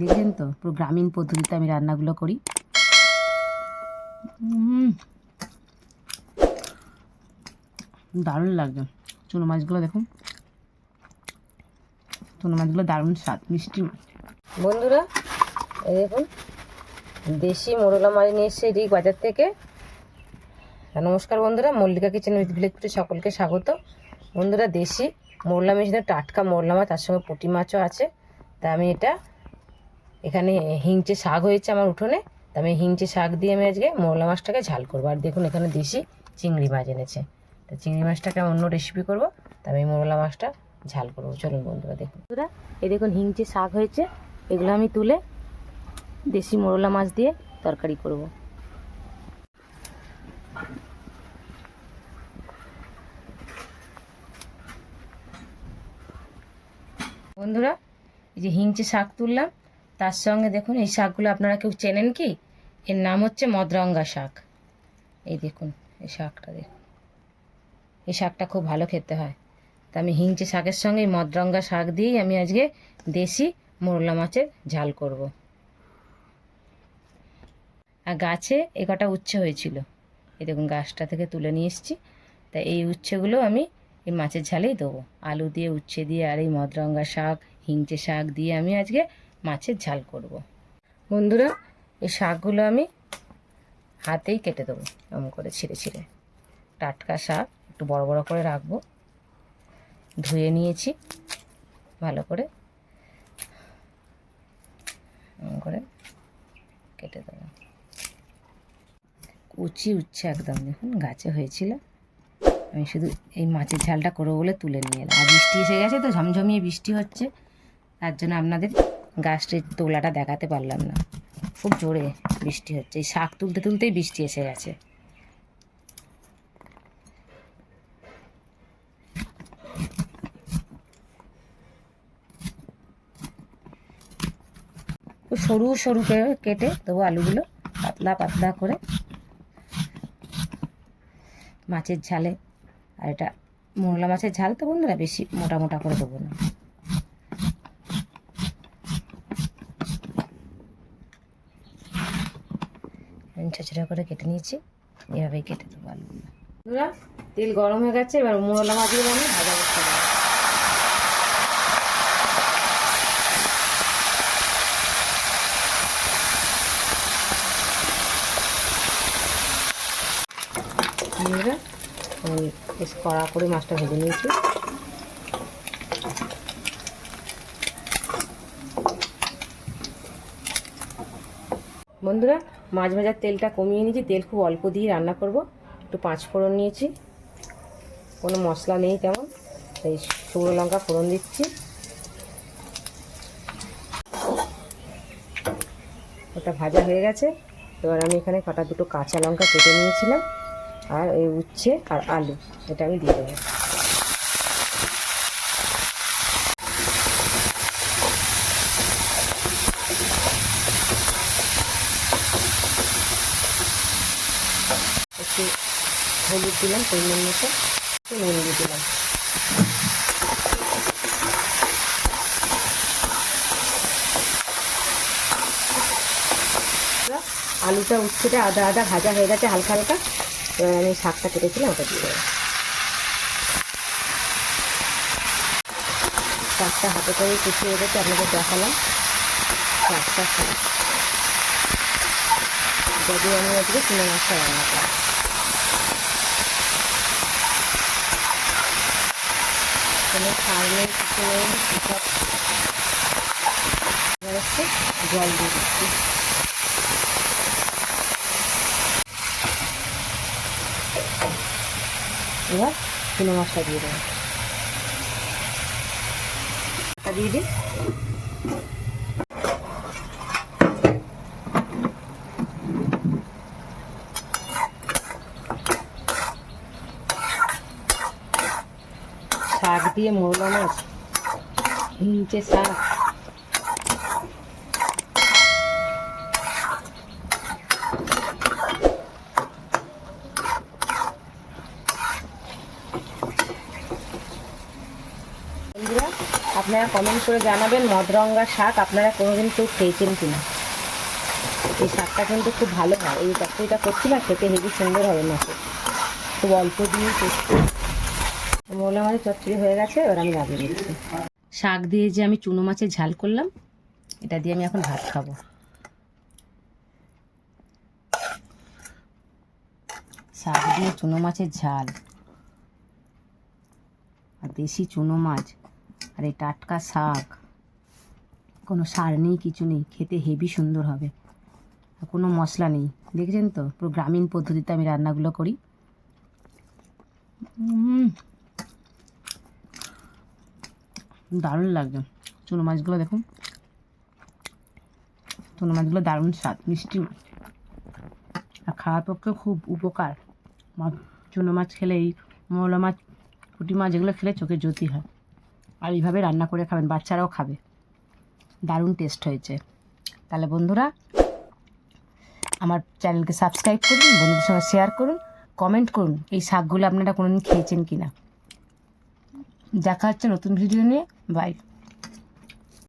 দেখলেন তো, পুরো গ্রামীণ পদ্ধতিতে আমি রান্নাগুলো করি। দারুণ লাগছে। চুনো মাছগুলো দেখুন, চুনো মাছগুলো দারুণ স্বাদ, মিষ্টি মাছ। বন্ধুরা এই দেখুন, দেশি মোরলা মাছ নিয়ে এসছে এদিক বাজার থেকে। নমস্কার বন্ধুরা, মল্লিকা কিচেন উইথ ভিলেজ ফুডে সকলকে স্বাগত। বন্ধুরা, দেশি মোরলা মাছ, টাটকা মোরলা মাছ, তার সঙ্গে পুঁটি মাছও আছে। তা আমি এখানে হিংচে শাক হয়েছে আমার উঠোনে, তা আমি হিংচে শাক দিয়ে আমি আজকে মোরলা মাছটাকে ঝাল করবো। আর দেখুন এখানে দেশি চিংড়ি মাছ এনেছে, তা চিংড়ি মাছটাকে আমি অন্য রেসিপি করবো, তা আমি মোরলা মাছটা ঝাল করবো। চলুন বন্ধুরা দেখুন। বন্ধুরা এই দেখুন হিংচে শাক হয়েছে, এগুলো আমি তুলে দেশি মোরলা মাছ দিয়ে তরকারি করব। বন্ধুরা এই যে হিংচে শাক তুললাম, তার সঙ্গে দেখুন এই শাকগুলো আপনারা কেউ চেনেন কি? এর নাম হচ্ছে মদরঙ্গা শাক। এই দেখুন এই শাকটা, দেখুন এই শাকটা খুব ভালো খেতে হয়। তা আমি হিংচে শাকের সঙ্গে এই মদরঙ্গা শাক দিয়েই আমি আজকে দেশি মোরলা মাছের ঝাল করব। আর গাছে এ কটা উচ্ছে হয়েছিল, এই দেখুন গাছটা থেকে তুলে নিয়ে এসেছি। তা এই উচ্ছেগুলো আমি এই মাছের ঝালেই দেবো। আলু দিয়ে, উচ্ছে দিয়ে, আর এই মদরঙ্গা শাক, হিংচে শাক দিয়ে আমি আজকে মাছের ঝাল করব। বন্ধুরা এই শাকগুলো আমি হাতেই কেটে দেবো, এমন করে ছিঁড়ে ছিঁড়ে। টাটকা শাক, একটু বড় বড় করে রাখবো। ধুয়ে নিয়েছি ভালো করে, এমন করে কেটে দেবো। কুচি উচ্ছে একদম, দেখুন গাছে হয়েছিল। আমি শুধু এই মাছের ঝালটা করবো বলে তুলে নিয়ে এলাম। আর বৃষ্টি এসে গেছে তো, ঝমঝমিয়ে বৃষ্টি হচ্ছে, তার জন্য আপনাদের গাছটির তোলাটা দেখাতে পারলাম না। খুব জোরে বৃষ্টি হচ্ছে, এই শাক তুলতে তুলতেই বৃষ্টি এসে গেছে। সরু সরু করে কেটে দেবো আলুগুলো, পাতলা পাতলা করে মাছের ঝালে। আর এটা মোরলা মাছের ঝাল তো বন্ধুরা, বেশি মোটা মোটা করে দেবো না। ছোটো করে কেটে নিয়েছি, এভাবেই কেটে দেবো আলুগুলো। বন্ধুরা তেল গরম হয়ে গেছে, এবার মোরলা মাছগুলো আমি ভাজা করতে দেবো। বন্ধুরা আমি বেশ কড়া করে মাছটা ভেজে নিয়েছি। বন্ধুরা মাছ ভাজার তেলটা কমিয়ে নিয়েছি, তেল খুব অল্প দিয়ে রান্না করব। একটু পাঁচ ফোড়ন নিয়েছি, কোনো মশলা নেই তেমন, তাই শুকনো লঙ্কা ফোড়ন দিচ্ছি। ওটা ভাজা হয়ে গেছে, এবার আমি এখানে কটা দুটো কাঁচা লঙ্কা কেটে নিয়েছিলাম, আর এই উচ্ছে আর আলু এটা আমি দিয়ে দেবো। একটু হলুদ দিলাম পরিমাণ মতো, একটু নুন দিয়ে দিলাম। আলুটা উচ্ছেটা আদা আদা ভাজা হয়ে গেছে হালকা হালকা, এবার আমি শাকটা কেটেছিলাম ওটা দিয়ে দেবো। শাকটা হাতে করে কুচিয়ে রেখেছি, আপনাদের দেখালাম শাকটা শাক। যদি আমি আজকে চুনো মাছটা রান্না করি, কোনো সার নেই, কিছু নেই, জল দিয়ে দিচ্ছি। এবার চুনো মাছটা দিয়ে দেবো, দিয়ে দিই। শাক দিয়ে মোরলা মাছ, হিংচে শাক। বন্ধুরা আপনারা কমেন্ট করে জানাবেন মদরঙ্গা শাক আপনারা কোনোদিন কেউ খেয়েছেন কিনা। এই শাকটা কিন্তু খুব ভালো হয়, এই তরকারিটা করছি না, খেতে হেবি সুন্দর হবে মাছে, খুব অল্প দিয়ে করছি। মোলা মাছের চচ্চড়ি হয়ে গেছে, এবার আমি নামিয়ে দিচ্ছি। শাক দিয়ে যে আমি চুনো মাছের ঝাল করলাম, এটা দিয়ে আমি এখন ভাত খাবো। শাক দিয়ে চুনো মাছের ঝাল আর দেশি চুনো মাছ আর এই টাটকা শাক, কোনো সার নেই, কিছু নেই, খেতে হেবি সুন্দর হবে। আর কোনো মশলা নেই, দেখেছেন তো, পুরো গ্রামীণ পদ্ধতিতে আমি রান্নাগুলো করি। দারুণ লাগছে। চুনো মাছগুলো দেখুন, চুনো মাছগুলো দারুণ স্বাদ, মিষ্টি মাছ, আর খাওয়ার পক্ষে খুব উপকার। চুনো মাছ খেলে, এই মৌলা মাছ, পুঁটি মাছ, এগুলো খেলে চোখে জ্যোতি হয়। আর এইভাবে রান্না করে খাবেন, বাচ্চারাও খাবে, দারুণ টেস্ট হয়েছে। তাহলে বন্ধুরা, আমার চ্যানেলকে সাবস্ক্রাইব করুন, বন্ধুদের সঙ্গে শেয়ার করুন, কমেন্ট করুন এই শাকগুলো আপনারা কোনোদিন খেয়েছেন কি না। দেখা হচ্ছে নতুন ভিডিও নিয়ে। বাই।